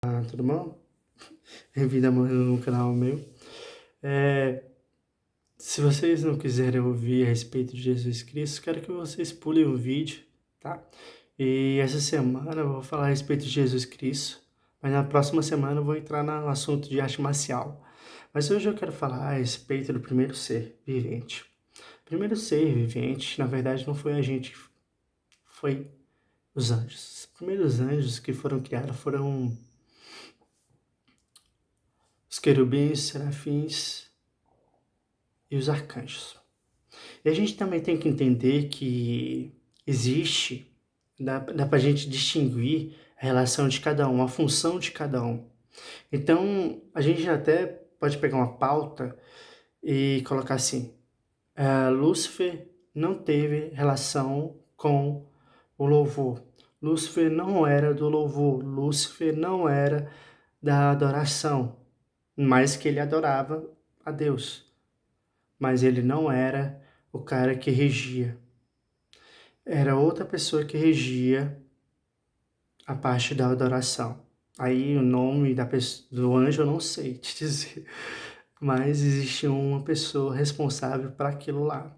Tudo bom? Bem-vindo no canal meu. É, Se vocês não quiserem ouvir a respeito de Jesus Cristo, quero que vocês pulem o vídeo, tá? E essa semana eu vou falar a respeito de Jesus Cristo, mas na próxima semana eu vou entrar no assunto de arte marcial. Mas hoje eu quero falar a respeito do primeiro ser vivente. O primeiro ser vivente, na verdade, não foi a gente, foi os anjos. Os primeiros anjos que foram criados foram os querubins, serafins e os arcanjos. E a gente também tem que entender que dá para a gente distinguir a relação de cada um, a função de cada um. Então, a gente até pode pegar uma pauta e colocar assim: Lúcifer não teve relação com o louvor. Lúcifer não era do louvor, Lúcifer não era da adoração, mas que ele adorava a Deus. Mas ele não era o cara que regia. Era outra pessoa que regia a parte da adoração. Aí o nome do anjo eu não sei te dizer, mas existia uma pessoa responsável para aquilo lá.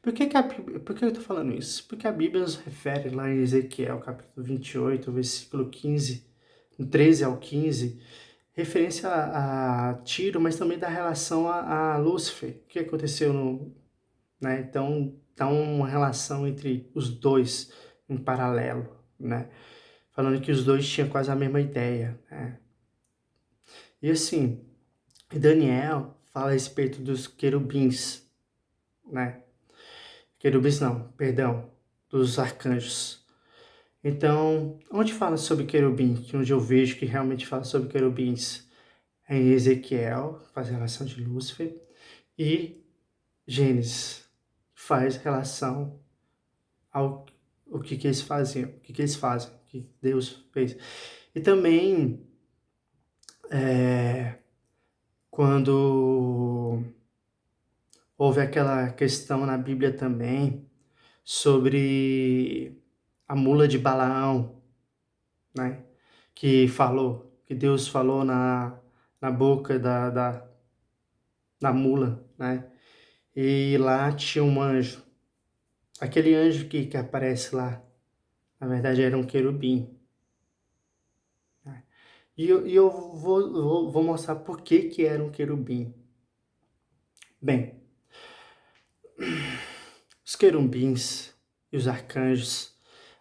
Por que eu estou falando isso? Porque a Bíblia nos refere lá em Ezequiel, capítulo 28, versículo 15, 13 ao 15, referência a Tiro, mas também da relação a Lúcifer. O que aconteceu né? Então, tá uma relação entre os dois em paralelo, né? Falando que os dois tinham quase a mesma ideia, né? E assim, Daniel fala a respeito dos querubins, né? Querubins não, perdão, dos arcanjos. Então, onde fala sobre querubim, onde eu vejo que realmente fala sobre querubins, é em Ezequiel, faz relação de Lúcifer, e Gênesis faz relação ao o que eles faziam, o que eles fazem, o que Deus fez. E também quando houve aquela questão na Bíblia também sobre a mula de Balaão, né? Que Deus falou na boca da mula, né? E lá tinha um anjo. Aquele anjo que aparece lá, na verdade era um querubim. E eu vou mostrar por que era um querubim. Bem, os querubins e os arcanjos,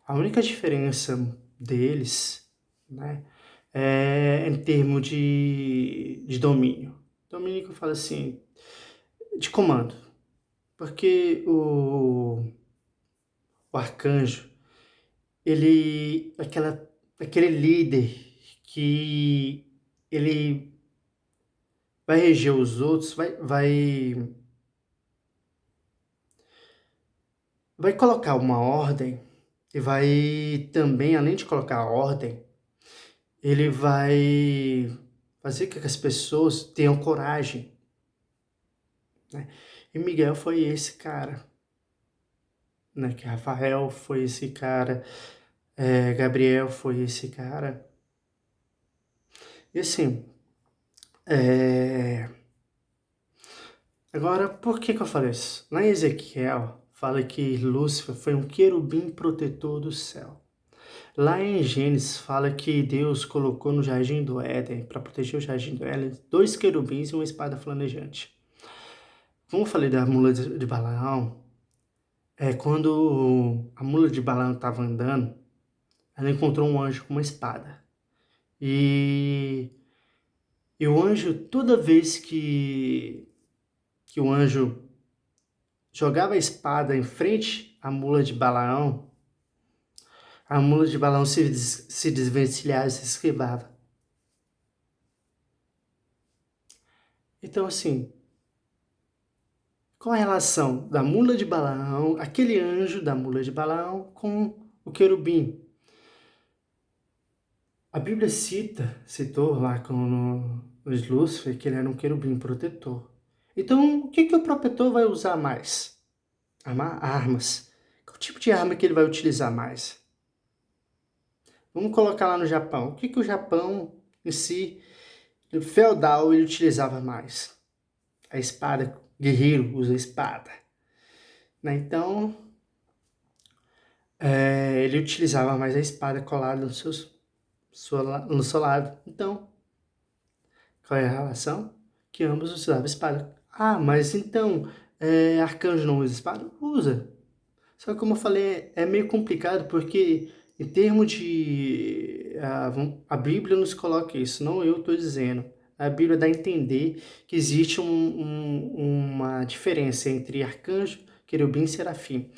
a única diferença deles, né, é em termos de domínio. Domínio que eu falo assim, de comando. Porque o arcanjo, aquele líder que ele vai reger os outros, vai colocar uma ordem e vai também, além de colocar a ordem, ele vai fazer com que as pessoas tenham coragem, né? E Miguel foi esse cara, né? Que Rafael foi esse cara, Gabriel foi esse cara. E assim, agora, por que eu falei isso? Lá em Ezequiel, fala que Lúcifer foi um querubim protetor do céu. Lá em Gênesis, fala que Deus colocou no Jardim do Éden, para proteger o Jardim do Éden, 2 querubins e uma espada flamejante. Como eu falei da mula de Balaão, quando a mula de Balaão estava andando, ela encontrou um anjo com uma espada. E, e o anjo, toda vez que o anjo jogava a espada em frente à mula de Balaão, a mula de Balaão se desvencilhava e se esquivava. Então, assim, qual a relação da mula de Balaão, aquele anjo da mula de Balaão, com o querubim? A Bíblia citou lá nos Lúcifer que ele era um querubim protetor. Então, o que o protetor vai usar mais? Armas. Qual tipo de arma que ele vai utilizar mais? Vamos colocar lá no Japão. O que que o Japão em si, no feudal, ele utilizava mais? A espada. Guerreiro usa espada, né? Então, ele utilizava mais a espada colada no seu lado. Então, qual é a relação? Que ambos usavam espada. Ah, mas então, arcanjo não usa espada? Usa. Só que como eu falei, é meio complicado porque em termos de... a Bíblia nos coloca isso, não eu estou dizendo. A Bíblia dá a entender que existe uma diferença entre arcanjo, querubim e serafim.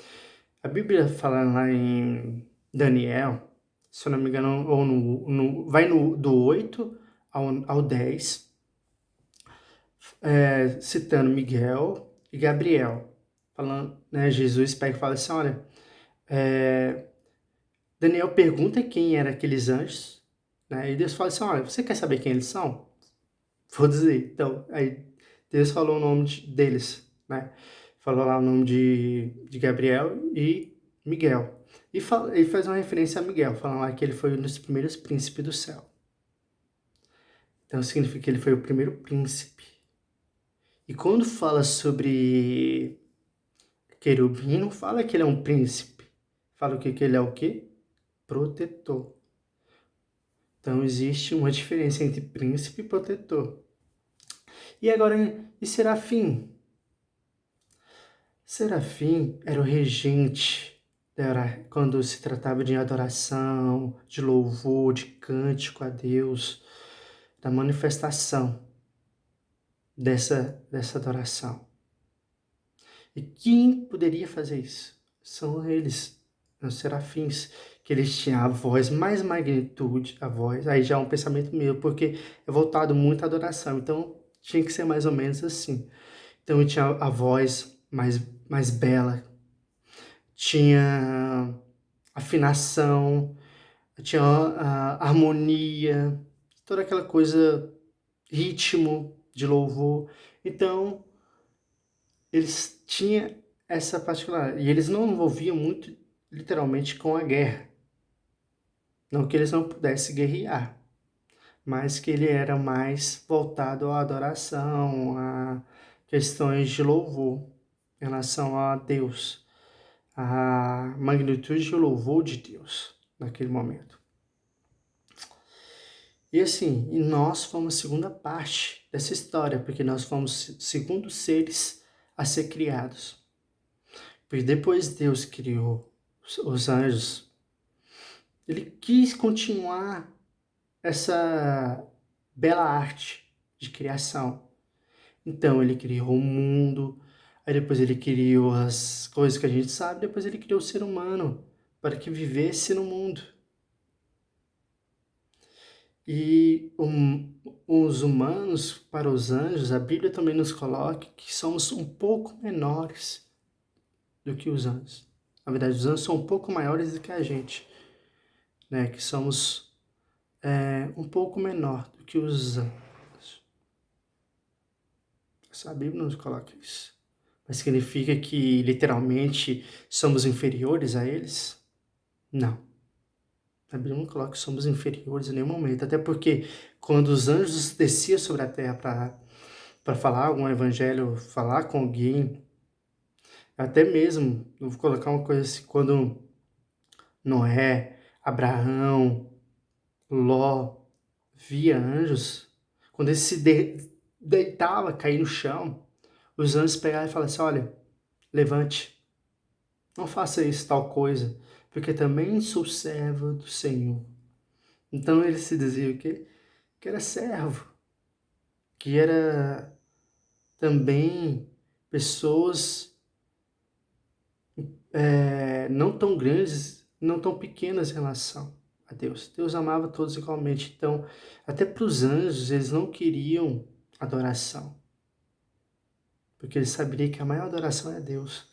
A Bíblia fala lá em Daniel, se eu não me engano, ou vai do 8 ao 10, citando Miguel e Gabriel. Falando, né, Jesus pega e fala assim, olha, Daniel pergunta quem eram aqueles anjos, né, e Deus fala assim, olha, você quer saber quem eles são? Vou dizer. Então, aí Deus falou o nome deles, né? Falou lá o nome de Gabriel e Miguel. E faz uma referência a Miguel, falando lá que ele foi um dos primeiros príncipes do céu. Então significa que ele foi o primeiro príncipe. E quando fala sobre querubim, não fala que ele é um príncipe. Fala o que ele é o quê? Protetor. Então existe uma diferença entre príncipe e protetor. E agora, e serafim? Serafim era o regente quando se tratava de adoração, de louvor, de cântico a Deus, da manifestação dessa adoração. E quem poderia fazer isso? São eles, os serafins, que eles tinham a voz, mais magnitude, a voz, aí já é um pensamento meu, porque é voltado muito à adoração, então tinha que ser mais ou menos assim. Então tinha a voz mais bela, tinha afinação, tinha a harmonia, toda aquela coisa, ritmo de louvor. Então, eles tinham essa particular. E eles não envolviam muito, literalmente, com a guerra. Não que eles não pudessem guerrear, mas que ele era mais voltado à adoração, a questões de louvor em relação a Deus, a magnitude do louvor de Deus naquele momento. E assim, e nós fomos a segunda parte dessa história, porque nós fomos segundos seres a ser criados. Porque depois Deus criou os anjos, ele quis continuar essa bela arte de criação. Então ele criou o mundo, aí depois ele criou as coisas que a gente sabe, depois ele criou o ser humano para que vivesse no mundo. E os humanos, para os anjos, a Bíblia também nos coloca que somos um pouco menores do que os anjos. Na verdade, os anjos são um pouco maiores do que a gente, né? Que somos um pouco menor do que os anjos. A Bíblia nos coloca isso. Mas significa que, literalmente, somos inferiores a eles? Não. A Bíblia não coloca que somos inferiores em nenhum momento. Até porque, quando os anjos desciam sobre a terra para falar algum evangelho, falar com alguém, até mesmo, eu vou colocar uma coisa assim, quando Noé, Abraão, Ló via anjos, quando ele se deitava, caía no chão, os anjos pegavam e falavam assim, olha, levante, não faça isso, tal coisa, porque também sou servo do Senhor. Então ele se dizia o quê? Que era servo, que era também pessoas não tão grandes, não tão pequenas em relação a Deus. Deus amava todos igualmente. Então, até para os anjos, eles não queriam adoração. Porque eles sabiam que a maior adoração é a Deus,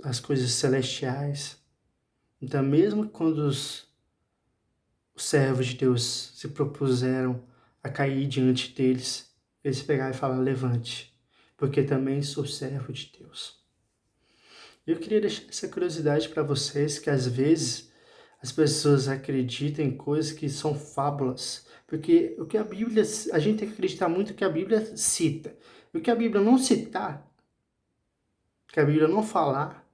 as coisas celestiais. Então, mesmo quando os servos de Deus se propuseram a cair diante deles, eles pegaram e falaram, levante, porque também sou servo de Deus. Eu queria deixar essa curiosidade para vocês, que às vezes as pessoas acreditam em coisas que são fábulas, porque o que a Bíblia, a gente tem que acreditar muito no que a Bíblia cita. O que a Bíblia não citar, o que a Bíblia não falar,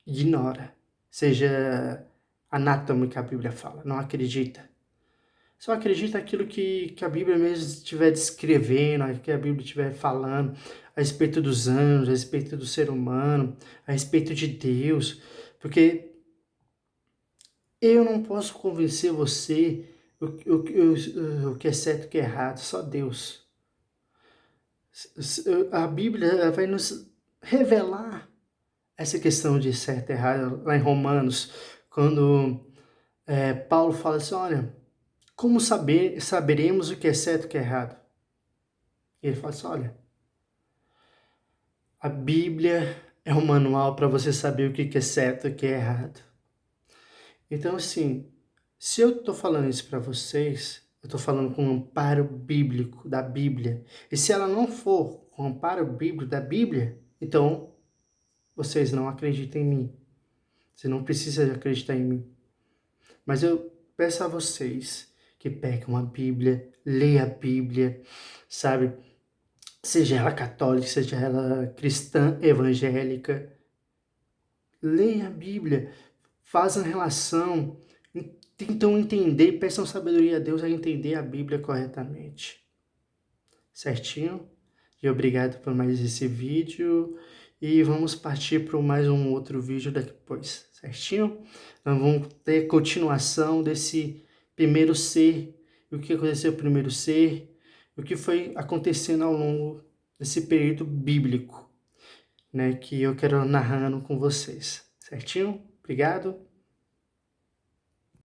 ignora. Seja anatômico que a Bíblia fala, não acredita. Só acredita aquilo que a Bíblia mesmo estiver descrevendo, que a Bíblia estiver falando a respeito dos anjos, a respeito do ser humano, a respeito de Deus, porque eu não posso convencer você o que é certo e o que é errado, só Deus. A Bíblia vai nos revelar essa questão de certo e errado, lá em Romanos, quando Paulo fala assim, olha, como saberemos o que é certo e o que é errado? E ele fala assim, olha, a Bíblia é um manual para você saber o que é certo e o que é errado. Então, assim, se eu estou falando isso para vocês, eu estou falando com um amparo bíblico da Bíblia. E se ela não for com amparo bíblico da Bíblia, então vocês não acreditam em mim. Você não precisa acreditar em mim. Mas eu peço a vocês que peguem a Bíblia, leiam a Bíblia, sabe? Seja ela católica, seja ela cristã, evangélica, leia a Bíblia, façam relação, tentam entender, peçam sabedoria a Deus a entender a Bíblia corretamente. Certinho? E obrigado por mais esse vídeo. E vamos partir para mais um outro vídeo depois, certinho? Nós vamos ter continuação desse primeiro ser, o que aconteceu no primeiro ser, o que foi acontecendo ao longo desse período bíblico, né, que eu quero narrando com vocês, certinho? Obrigado.